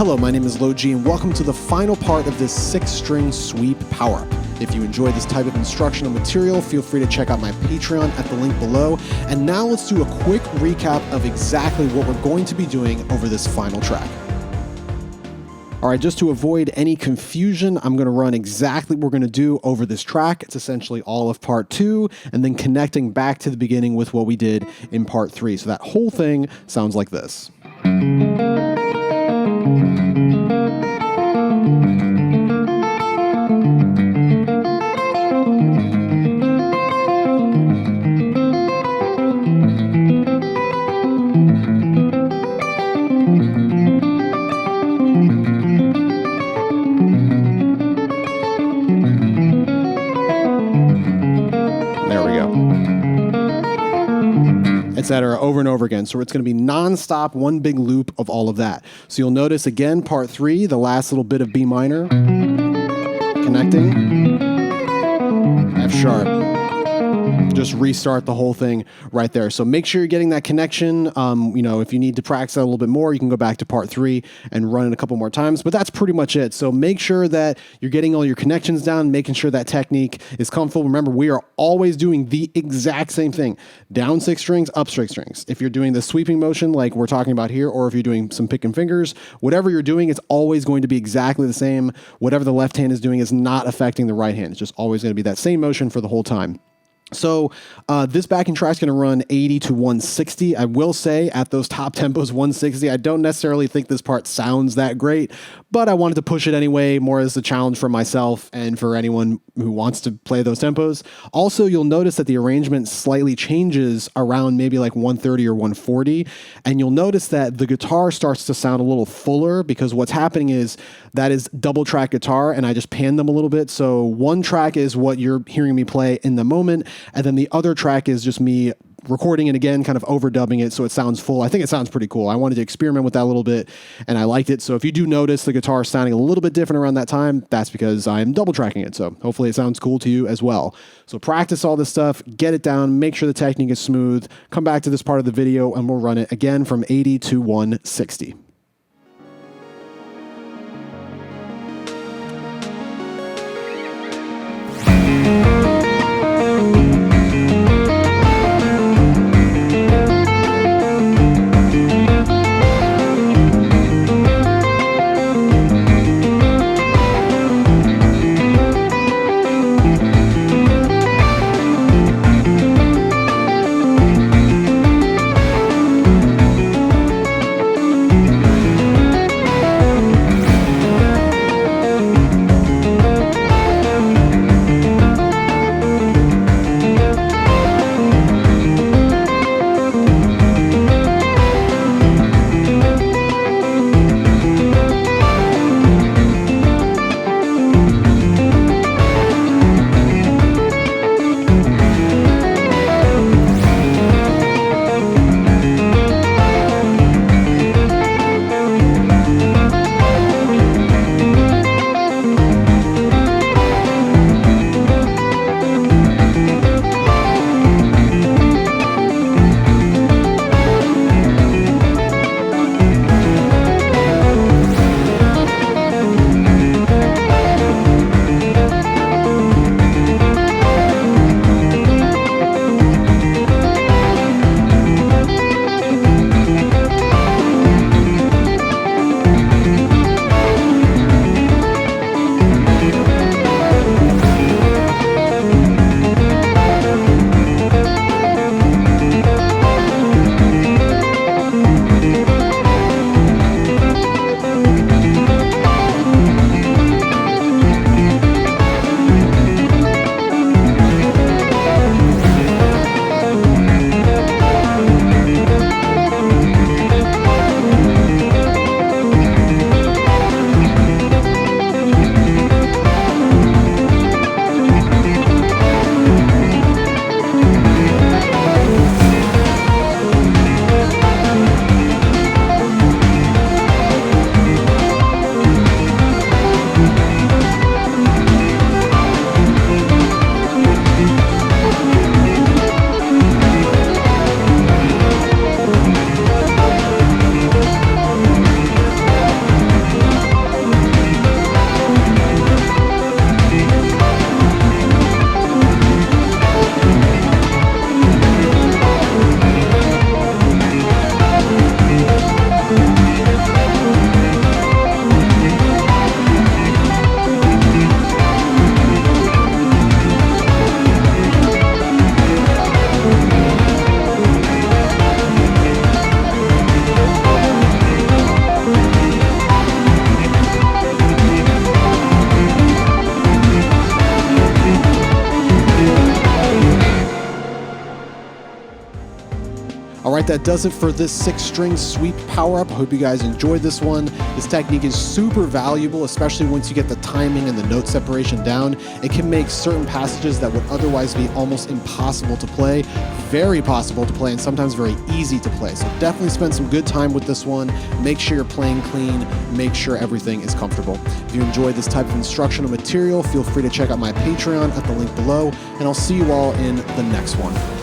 Hello, my name is LoG, and welcome to the final part of this 6-string sweep power-up. If you enjoy this type of instructional material, feel free to check out my Patreon at the link below. And now let's do a quick recap of exactly what we're going to be doing over this final track. All right, just to avoid any confusion, I'm going to run exactly what we're going to do over this track. It's essentially all of part 2, and then connecting back to the beginning with what we did in part 3. So that whole thing sounds like this. Etc. over and over again. So it's going to be non-stop, one big loop of all of that. So you'll notice again, part 3, the last little bit of B minor, connecting, F sharp. Just restart the whole thing right there. So make sure you're getting that connection. If you need to practice that a little bit more, you can go back to part 3 and run it a couple more times, but that's pretty much it. So make sure that you're getting all your connections down, making sure that technique is comfortable. Remember, we are always doing the exact same thing. Down 6 strings, up 6 strings. If you're doing the sweeping motion like we're talking about here, or if you're doing some picking fingers, whatever you're doing, it's always going to be exactly the same. Whatever the left hand is doing is not affecting the right hand. It's just always going to be that same motion for the whole time. So this backing track is going to run 80 to 160. I will say at those top tempos, 160, I don't necessarily think this part sounds that great, but I wanted to push it anyway, more as a challenge for myself and for anyone who wants to play those tempos. Also, you'll notice that the arrangement slightly changes around maybe like 130 or 140, and you'll notice that the guitar starts to sound a little fuller because what's happening is that is double track guitar, and I just panned them a little bit. So one track is what you're hearing me play in the moment, and then the other track is just me recording it again, kind of overdubbing it so it sounds full. I think it sounds pretty cool. I wanted to experiment with that a little bit, and I liked it. So if you do notice the guitar sounding a little bit different around that time, that's because I'm double tracking it. So hopefully it sounds cool to you as well. So practice all this stuff, get it down, make sure the technique is smooth, come back to this part of the video, and we'll run it again from 80 to 160. that does it for this 6-string sweep power-up. I hope you guys enjoyed this one. This technique is super valuable, especially once you get the timing and the note separation down. It can make certain passages that would otherwise be almost impossible to play, very possible to play, and sometimes very easy to play. So definitely spend some good time with this one. Make sure you're playing clean. Make sure everything is comfortable. If you enjoyed this type of instructional material, feel free to check out my Patreon at the link below, and I'll see you all in the next one.